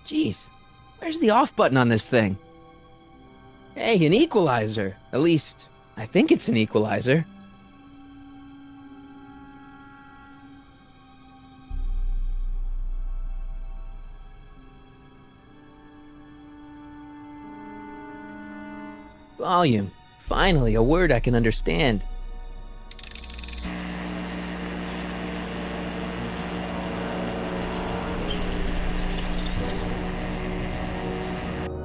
Jeez, where's the off button on this thing? Hey, an equalizer. At least, I think it's an equalizer. Volume. Finally, a word I can understand.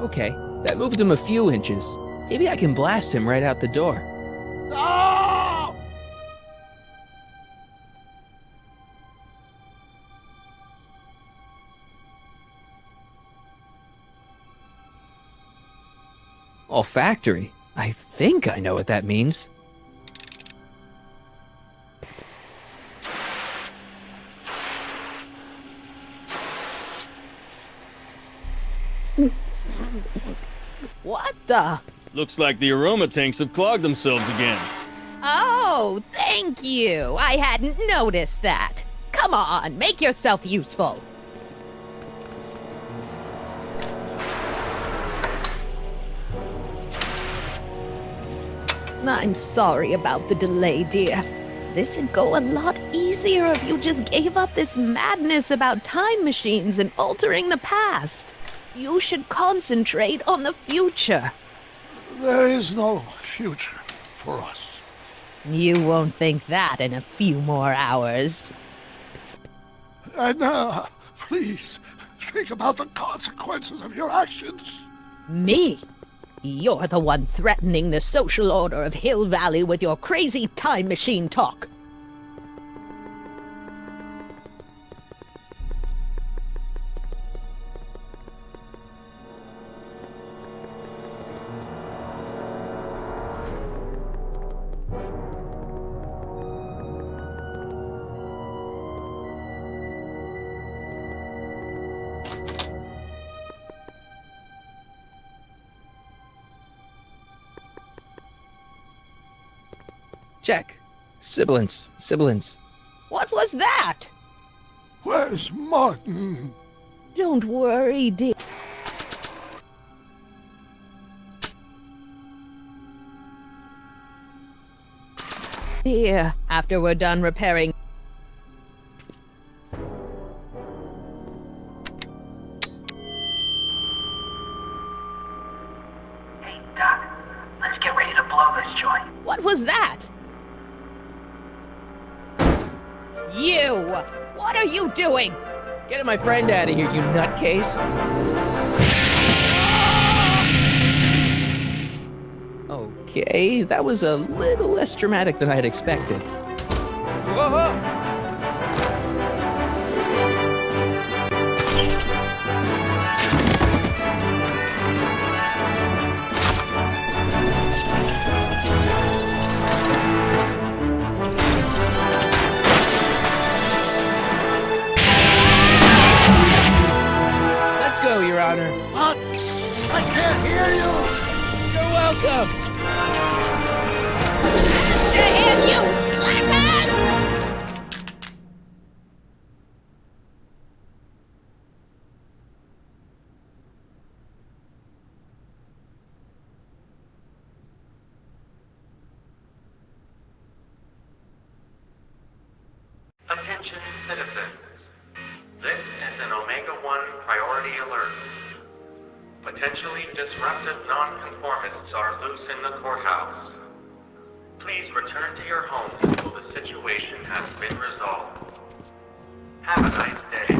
Okay, that moved him a few inches. Maybe I can blast him right out the door. No! Olfactory? I think I know what that means. What the? Looks like the aroma tanks have clogged themselves again. Oh, thank you. I hadn't noticed that. Come on, make yourself useful. I'm sorry about the delay, dear. This'd go a lot easier if you just gave up this madness about time machines and altering the past. You should concentrate on the future. There is no future for us. You won't think that in a few more hours. And, please, think about the consequences of your actions. Me? You're the one threatening the social order of Hill Valley with your crazy time machine talk. Check. Sibilance. Sibilance. What was that? Where's Martin? Don't worry, dear. Dear, after we're done repairing... Hey, Doc, let's get ready to blow this joint. What was that? You! What are you doing? Get my friend out of here, you nutcase. Okay, that was a little less dramatic than I had expected. Whoa! Let's go, Your Honor. What? I can't hear you! You're welcome! And you, Blackhead! Attention citizens. This is an Omega-1 priority alert. Potentially disruptive nonconformists are loose in the courthouse. Please return to your homes until the situation has been resolved. Have a nice day.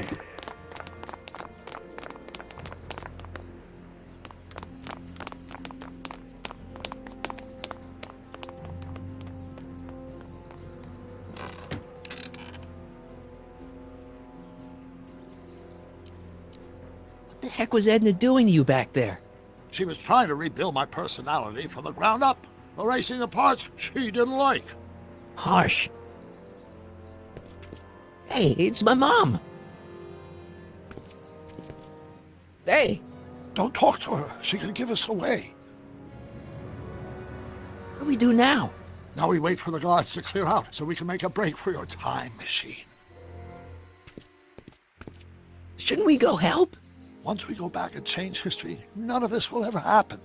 What the heck was Edna doing to you back there? She was trying to rebuild my personality from the ground up, erasing the parts she didn't like. Harsh. Hey, it's my mom. Hey, Don't talk to her. She can give us away. what do we do now? Now we wait for the guards to clear out so we can make a break for your time machine. Shouldn't we go help? Once we go back and change history, none of this will ever happen.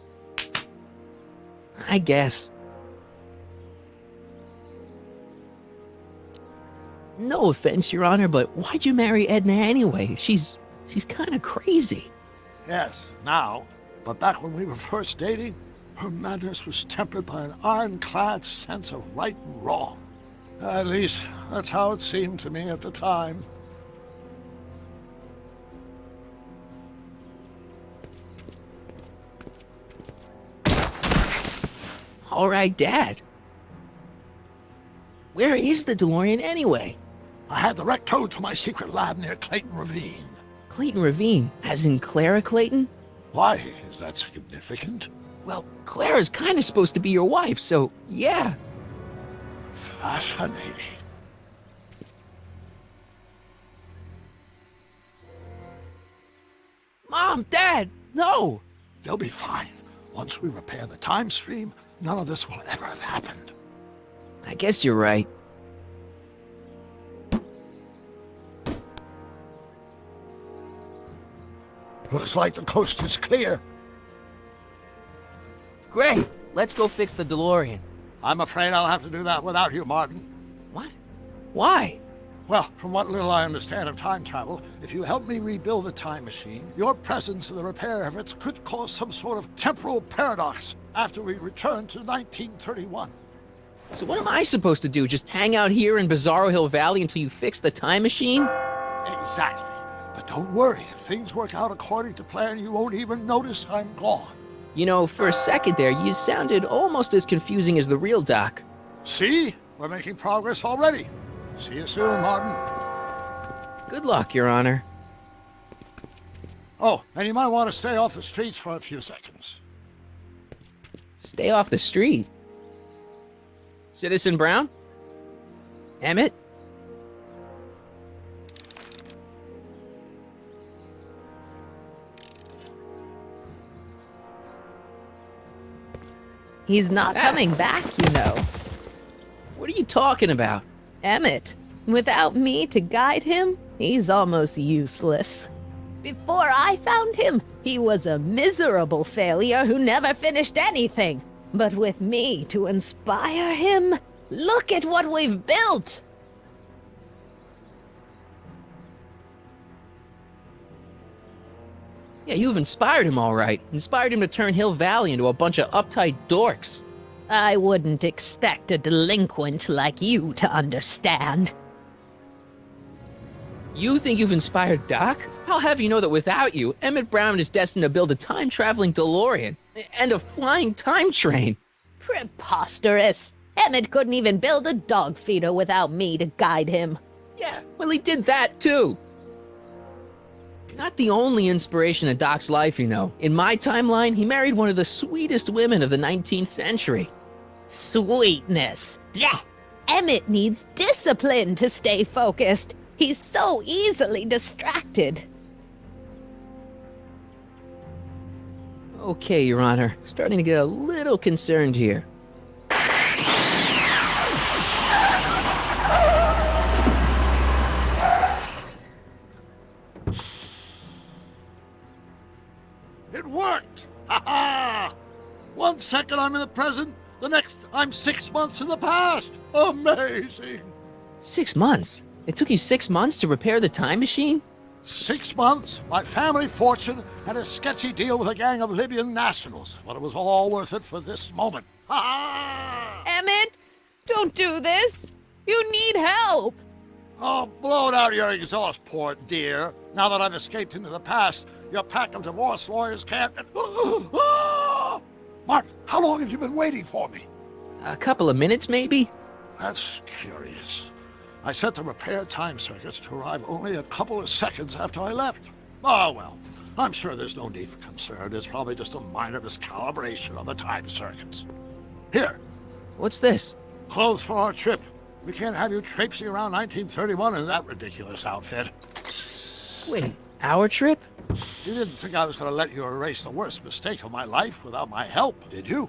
I guess. No offense, Your Honor, but why'd you marry Edna anyway? She's kind of crazy. Yes, now. But back when we were first dating, her madness was tempered by an ironclad sense of right and wrong. At least, that's how it seemed to me at the time. All right, Dad. Where is the DeLorean anyway? I had the rec towed to my secret lab near Clayton Ravine. Clayton Ravine, as in Clara Clayton? Why is that significant? Well, Clara's kind of supposed to be your wife, so yeah. Fascinating. Mom, Dad, no! They'll be fine. Once we repair the time stream, none of this will ever have happened. I guess you're right. Looks like the coast is clear. Great, let's go fix the DeLorean. I'm afraid I'll have to do that without you, Martin. What? Why? Well, from what little I understand of time travel, if you help me rebuild the time machine, your presence in the repair efforts could cause some sort of temporal paradox after we return to 1931. So what am I supposed to do? Just hang out here in Bizarro Hill Valley until you fix the time machine? Exactly. But don't worry, if things work out according to plan, you won't even notice I'm gone. You know, for a second there, you sounded almost as confusing as the real Doc. See? We're making progress already. See you soon, Martin. Good luck, Your Honor. Oh, and you might want to stay off the streets for a few seconds. Stay off the street. Citizen Brown? Emmett? He's not coming back, you know. What are you talking about? Emmett, without me to guide him, he's almost useless. Before I found him, he was a miserable failure who never finished anything. But with me to inspire him, look at what we've built! Yeah, you've inspired him all right. Inspired him to turn Hill Valley into a bunch of uptight dorks. I wouldn't expect a delinquent like you to understand. You think you've inspired Doc? I'll have you know that without you, Emmett Brown is destined to build a time-traveling DeLorean and a flying time train. Preposterous! Emmett couldn't even build a dog feeder without me to guide him. Yeah, well, he did that too. Not the only inspiration in Doc's life, you know. In my timeline, he married one of the sweetest women of the 19th century. Sweetness. Yeah. Emmett needs discipline to stay focused. He's so easily distracted. Okay, Your Honor. Starting to get a little concerned here. It worked! Ha-ha! 1 second I'm in the present, the next I'm 6 months in the past. Amazing! 6 months? It took you 6 months to repair the time machine? 6 months, my family fortune, and a sketchy deal with a gang of Libyan nationals. But it was all worth it for this moment. Ha-ha! Emmett, don't do this. You need help. Oh, blow it out of your exhaust port, dear. Now that I've escaped into the past, your pack of divorce lawyers can't... Martin, how long have you been waiting for me? A couple of minutes, maybe? That's curious. I set the repair time circuits to arrive only a couple of seconds after I left. Oh, well, I'm sure there's no need for concern. It's probably just a minor miscalibration of the time circuits. Here, What's this? clothes for our trip. We can't have you traipsing around 1931 in that ridiculous outfit. Wait, our trip? You didn't think I was going to let you erase the worst mistake of my life without my help, did you?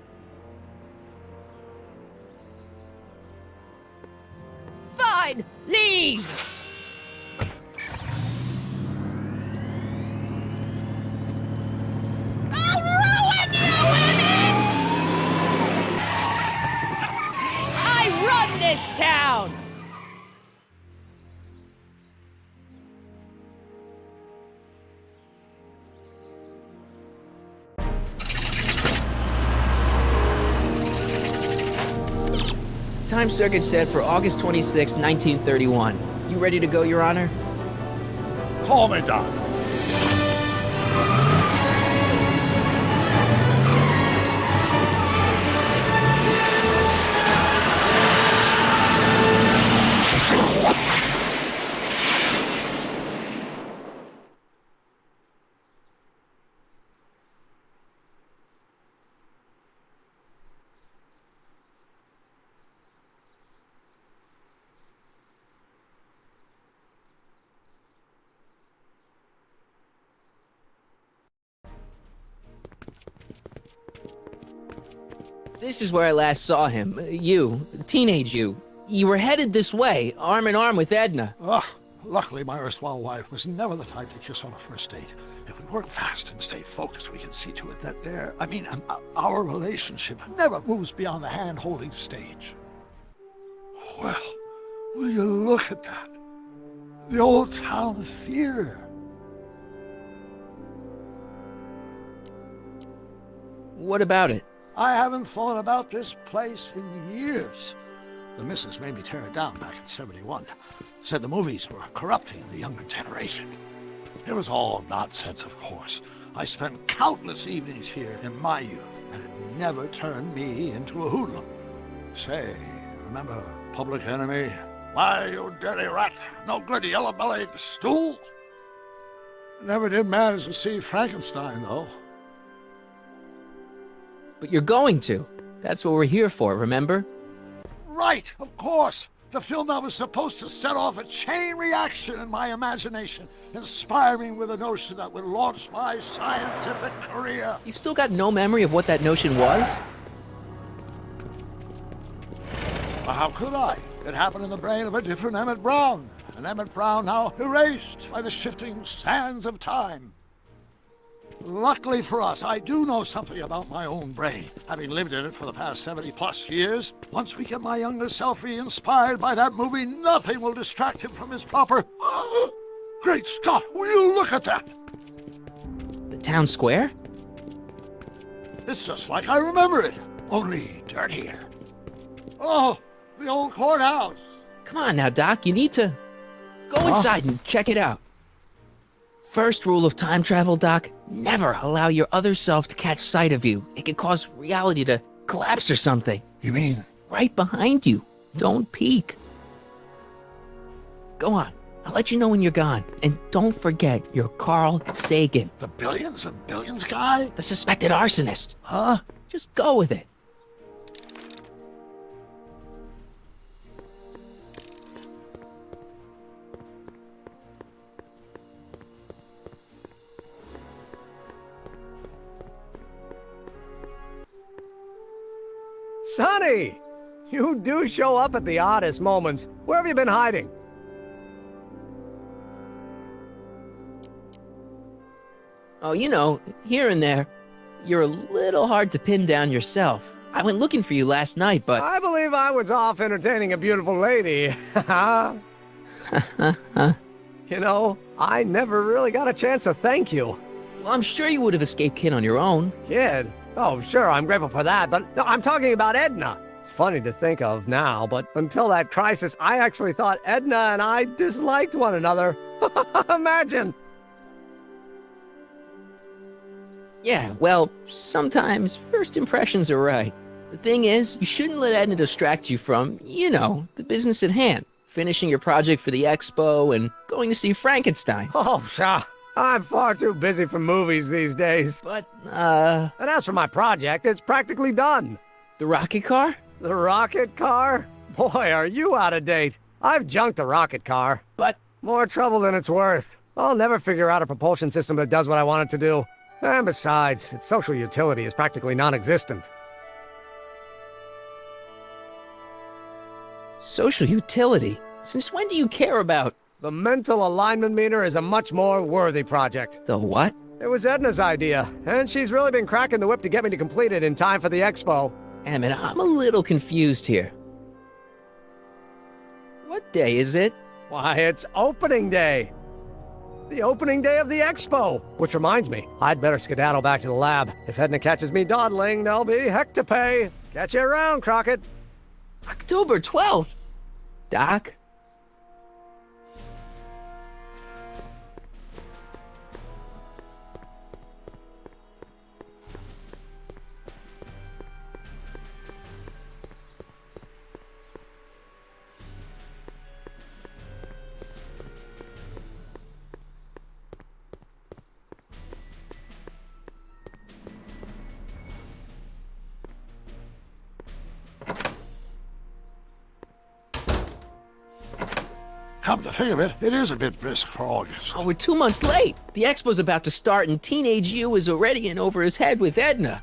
Fine, leave. Time circuit set for August 26, 1931. You ready to go, Your Honor? Call me Doc. This is where I last saw him. You, teenage you. You were headed this way, arm in arm with Edna. Ugh. Luckily, my erstwhile wife was never the type to kiss on a first date. If we work fast and stay focused, we can see to it that our relationship never moves beyond the hand-holding stage. Well, will you look at that? The Old Town Theater. What about it? I haven't thought about this place in years. The missus made me tear it down back in '71. Said the movies were corrupting the younger generation. It was all nonsense, of course. I spent countless evenings here in my youth, and it never turned me into a hoodlum. Say, remember Public Enemy? Why, you dirty rat, no good yellow-bellied stool? Never did manage to see Frankenstein, though. But you're going to. That's what we're here for, remember? Right, of course. The film that was supposed to set off a chain reaction in my imagination, inspiring with a notion that would launch my scientific career. You've still got no memory of what that notion was? Well, how could I? It happened in the brain of a different Emmett Brown. An Emmett Brown now erased by the shifting sands of time. Luckily for us, I do know something about my own brain, having lived in it for the past 70-plus years. Once we get my younger self re-inspired by that movie, nothing will distract him from his proper... Great Scott, will you look at that? The town square? It's just like I remember it, only dirtier. Oh, the old courthouse. Come on now, Doc, you need to... Go inside and check it out. First rule of time travel, Doc, never allow your other self to catch sight of you. It could cause reality to collapse or something. You mean? Right behind you. Don't peek. Go on. I'll let you know when you're gone. And don't forget, you're Carl Sagan. The billions and billions guy? The suspected arsonist. Huh? Just go with it. Sonny! You do show up at the oddest moments. Where have you been hiding? Oh, you know, here and there. You're a little hard to pin down yourself. I went looking for you last night, but... I believe I was off entertaining a beautiful lady. You know, I never really got a chance to thank you. Well, I'm sure you would have escaped Kid on your own. Kid? Oh, sure, I'm grateful for that, but no, I'm talking about Edna. It's funny to think of now, but until that crisis, I actually thought Edna and I disliked one another. Imagine! Yeah, well, sometimes first impressions are right. The thing is, you shouldn't let Edna distract you from, you know, the business at hand. Finishing your project for the expo and going to see Frankenstein. Oh, sure. I'm far too busy for movies these days. But, And as for my project, it's practically done. the rocket car? The rocket car? Boy, are you out of date. I've junked the rocket car. But, More trouble than it's worth. I'll never figure out a propulsion system that does what I want it to do. And besides, its social utility is practically non-existent. social utility? Since when do you care about... The mental alignment meter is a much more worthy project. The what? It was Edna's idea, and she's really been cracking the whip to get me to complete it in time for the expo. Emmett, I'm a little confused here. What day is it? Why, it's opening day. The opening day of the expo. Which reminds me, I'd better skedaddle back to the lab. If Edna catches me dawdling, there'll be heck to pay. Catch you around, Crockett. October 12th? Doc? Come to think of it, it is a bit brisk for August. Oh, we're 2 months late. The expo's about to start and teenage you is already in over his head with Edna.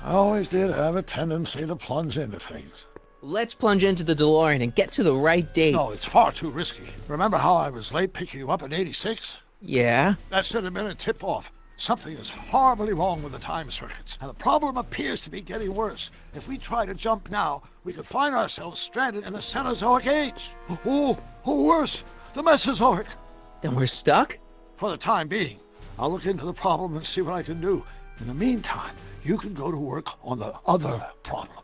I always did have a tendency to plunge into things. Let's plunge into the DeLorean and get to the right date. No, it's far too risky. Remember how I was late picking you up in '86? Yeah? That should have been a tip-off. Something is horribly wrong with the time circuits, and the problem appears to be getting worse. If we try to jump now, we could find ourselves stranded in the Cenozoic age. Or worse, the Mesozoic. Then we're stuck? For the time being, I'll look into the problem and see what I can do. In the meantime, you can go to work on the other problem.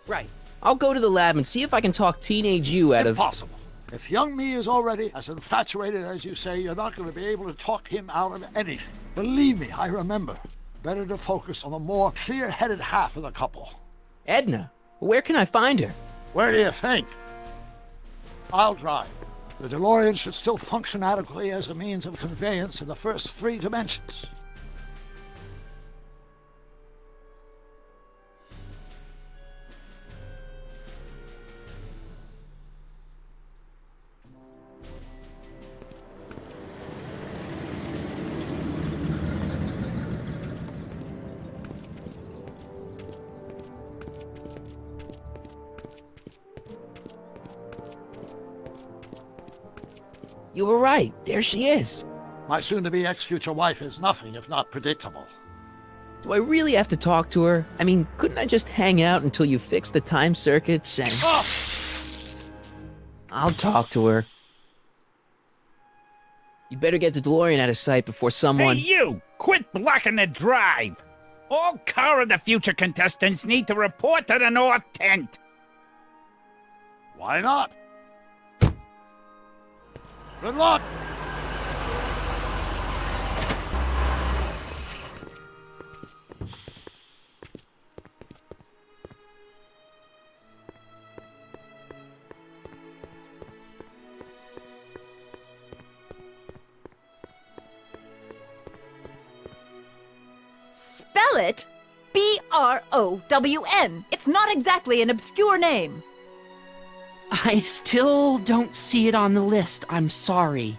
Right. I'll go to the lab and see if I can talk teenage you out of... Impossible. If young me is already as infatuated as you say, you're not going to be able to talk him out of anything. Believe me, I remember. Better to focus on the more clear-headed half of the couple. Edna? Where can I find her? Where do you think? I'll drive. The DeLorean should still function adequately as a means of conveyance in the first 3 dimensions. You were right. There she is. My soon-to-be ex-future wife is nothing if not predictable. Do I really have to talk to her? I mean, couldn't I just hang out until you fix the time circuits and... Oh! I'll talk to her. You better get the DeLorean out of sight before someone... Hey, you! Quit blocking the drive! All Car of the Future contestants need to report to the North Tent. Why not? Good luck! Spell it B-R-O-W-N. It's not exactly an obscure name. I still don't see it on the list. I'm sorry.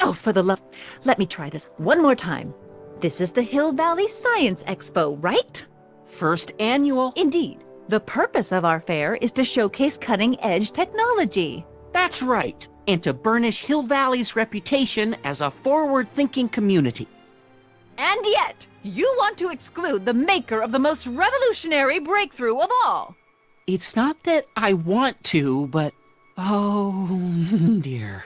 Oh, for the love... Let me try this one more time. This is the Hill Valley Science Expo, right? First annual. Indeed. The purpose of our fair is to showcase cutting-edge technology. That's right. And to burnish Hill Valley's reputation as a forward-thinking community. And yet, you want to exclude the maker of the most revolutionary breakthrough of all. It's not that I want to, but... Oh, dear.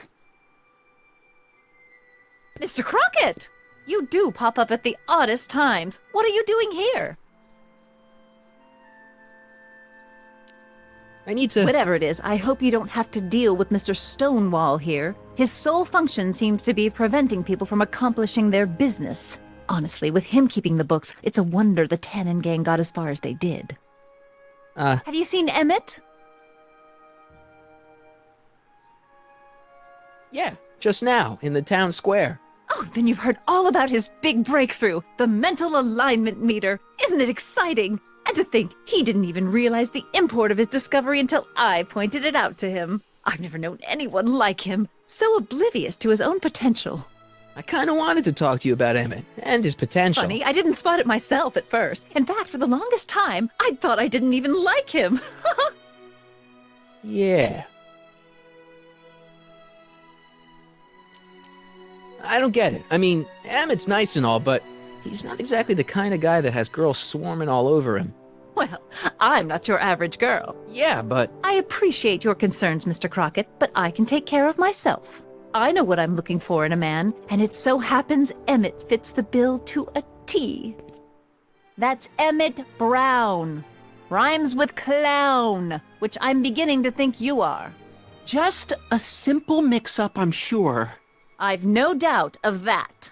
Mr. Crockett! You do pop up at the oddest times. What are you doing here? I need to... Whatever it is, I hope you don't have to deal with Mr. Stonewall here. His sole function seems to be preventing people from accomplishing their business. Honestly, with him keeping the books, it's a wonder the Tannen gang got as far as they did. Have you seen Emmett? Yeah, just now, in the town square. Oh, then you've heard all about his big breakthrough, the mental alignment meter. Isn't it exciting? And to think, he didn't even realize the import of his discovery until I pointed it out to him. I've never known anyone like him, so oblivious to his own potential. I kind of wanted to talk to you about Emmett and his potential. Funny, I didn't spot it myself at first. In fact, for the longest time, I thought I didn't even like him. Yeah. I don't get it. I mean, Emmett's nice and all, but he's not exactly the kind of guy that has girls swarming all over him. Well, I'm not your average girl. Yeah, but... I appreciate your concerns, Mr. Crockett, but I can take care of myself. I know what I'm looking for in a man, and it so happens Emmett fits the bill to a T. That's Emmett Brown. Rhymes with clown, which I'm beginning to think you are. Just a simple mix-up, I'm sure. I've no doubt of that.